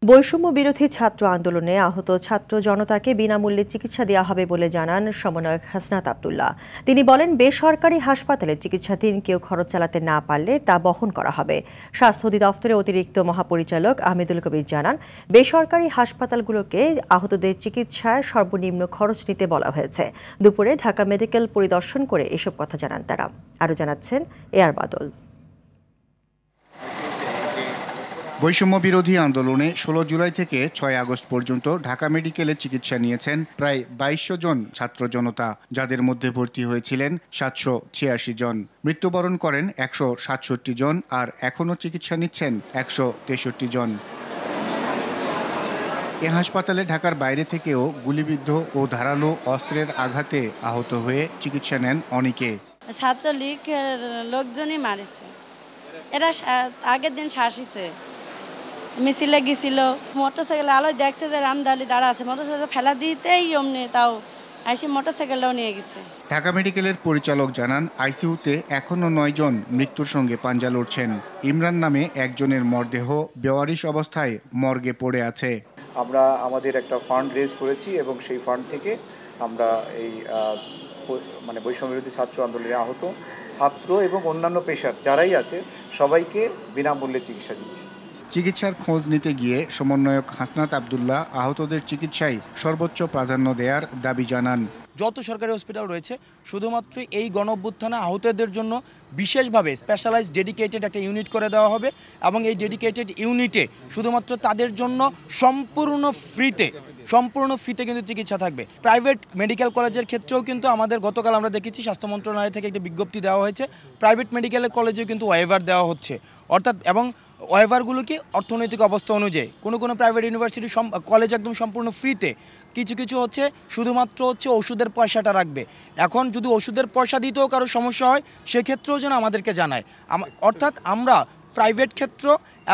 বৈষম্য বিরোধী ছাত্র আন্দোলনে আহত ছাত্র জনতাকে বিনামূল্যে চিকিৎসা দেওয়া হবে বলে জানান সমন্বয়ক হাসনাত আব্দুল্লাহ। তিনি বলেন, বেসরকারি হাসপাতালে চিকিৎসাধীন কেউ খরচ চালাতে না পারলে তা বহন করা হবে। স্বাস্থ্য অধিদপ্তরের অতিরিক্ত মহাপরিচালক আহমেদুল কবির জানান, বেসরকারি হাসপাতালগুলোকে আহতদের চিকিৎসায় সর্বনিম্ন খরচ নিতে বলা হয়েছে। দুপুরে ঢাকা মেডিকেল পরিদর্শন করে এসব কথা জানান তারা। আরও জানাচ্ছেন এআর বাদল। বৈষম্য বিরোধী আন্দোলনে 16 জুলাই থেকে 6 আগস্ট পর্যন্ত ঢাকা মেডিকেলে চিকিৎসা নিয়েছেন প্রায় 2200 জন ছাত্র জনতা, যাদের মধ্যে ভর্তি হয়েছিলেন 786 জন। মৃত্যুবরণ করেন 167 জন, আর এখনও চিকিৎসা নিচ্ছেন 163 জন। এ হাসপাতালে ঢাকার বাইরে থেকেও গুলিবিদ্ধ ও ধারালো অস্ত্রের আঘাতে আহত হয়ে চিকিৎসা নেন অনেকে। ছাত্রলীগ লোকজনই মারিছে, এরা আগের দিন শাসিছে, মিছিলে গেছিল, মোটরসাইকেল আলোয় দেখছে যে রামদালি দাঁড়া আছে, মোটরসাইকেল ফেলা দিতেই অমনি তাও আইসি মোটরসাইকেলটাও নিয়ে গেছে। ঢাকা মেডিকেলের পরিচালক জানান, আইসিইউতে এখনও 9 জন মৃত্যুর সঙ্গে পাঞ্জা লড়ছেন। ইমরান নামে একজনের মরদেহ বেওয়ারিশ অবস্থায় মর্গে পড়ে আছে। আমরা আমাদের একটা ফান্ড রেজ করেছি এবং সেই ফান্ড থেকে আমরা এই বৈষম্য বিরোধী ছাত্র আন্দোলনে আহত ছাত্র এবং অন্যান্য পেশার যারাই আছে সবাইকে বিনামূল্যে চিকিৎসা দিচ্ছি। চিকিৎসার খোঁজ নিতে গিয়ে সমন্বয়ক হাসনাত আব্দুল্লাহ আহতদের চিকিৎসায় সর্বোচ্চ প্রাধান্য দেওয়ার দাবি জানান। যত সরকারি হসপিটাল রয়েছে শুধুমাত্র এই গণঅভ্যুত্থানে আহতদের জন্য বিশেষভাবে স্পেশালাইজড ডেডিকেটেড একটা ইউনিট করে দেওয়া হবে এবং এই ডেডিকেটেড ইউনিটে শুধুমাত্র তাদের জন্য সম্পূর্ণ ফ্রিতে কিন্তু চিকিৎসা থাকবে। প্রাইভেট মেডিকেল কলেজের ক্ষেত্রেও কিন্তু আমাদের গতকাল আমরা দেখেছি স্বাস্থ্য মন্ত্রণালয় থেকে একটি বিজ্ঞপ্তি দেওয়া হয়েছে, প্রাইভেট মেডিকেল কলেজেও কিন্তু ওয়েভার দেওয়া হচ্ছে, অর্থাৎ এবং ওয়েভারগুলো কি অর্থনৈতিক অবস্থা অনুযায়ী কোনো প্রাইভেট ইউনিভার্সিটি কলেজ একদম সম্পূর্ণ ফ্রিতে, কিছু হচ্ছে শুধুমাত্র ওষুধের পয়সাটা রাখবে। এখন যদি ওষুধের পয়সা দিতেও কারো সমস্যা হয় সেক্ষেত্রেও যেন আমাদেরকে জানায়। অর্থাৎ আমরা প্রাইভেট ক্ষেত্র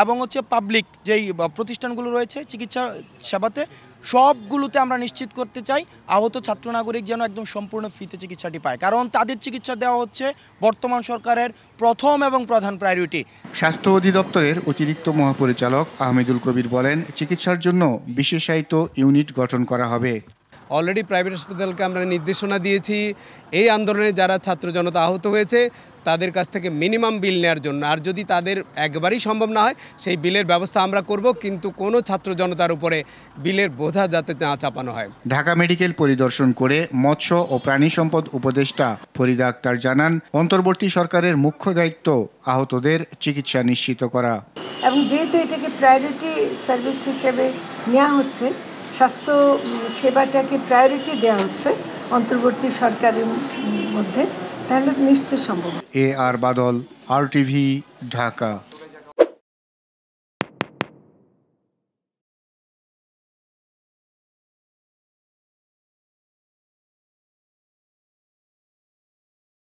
এবং পাবলিক যেই প্রতিষ্ঠানগুলো রয়েছে চিকিৎসা সেবাতে সবগুলোতে আমরা নিশ্চিত করতে চাই আহত ছাত্র নাগরিক যেন একদম সম্পূর্ণ ফ্রিতে চিকিৎসাটি পায়, কারণ তাদের চিকিৎসা দেওয়া হচ্ছে বর্তমান সরকারের প্রথম এবং প্রধান প্রায়োরিটি। স্বাস্থ্য অধিদপ্তরের অতিরিক্ত মহাপরিচালক আহমেদুল কবির বলেন, চিকিৎসার জন্য বিশেষায়িত ইউনিট গঠন করা হবে। অলরেডি প্রাইভেট হাসপাতালকে আমরা নির্দেশনা দিয়েছি এই আন্দোলনে যারা ছাত্র জনতা আহত হয়েছে তাদের কাছ থেকে মিনিমাম বিল নেওয়ার জন্য, আর যদি তাদের একবারই সম্ভব না হয় সেই বিলের ব্যবস্থা আমরা করব, কিন্তু কোনো ছাত্র জনতার উপরে বিলের বোঝা যাতে না চাপানো হয়। ঢাকা মেডিকেল পরিদর্শন করে মৎস্য ও প্রাণী সম্পদ উপদেষ্টা ফরিদা আক্তার জানান, অন্তর্বর্তী সরকারের মুখ্য দায়িত্ব আহতদের চিকিৎসা নিশ্চিত করা, এবং যেহেতু এটাকে প্রায়োরিটি সার্ভিস হিসেবে নেওয়া হচ্ছে, স্বাস্থ্য সেবাটাকে প্রায়োরিটি দেওয়া হচ্ছে অন্তর্বর্তী সরকারের মধ্যে, তাহলে নিশ্চয় সম্ভব। এআর বাদল, RTV, ঢাকা।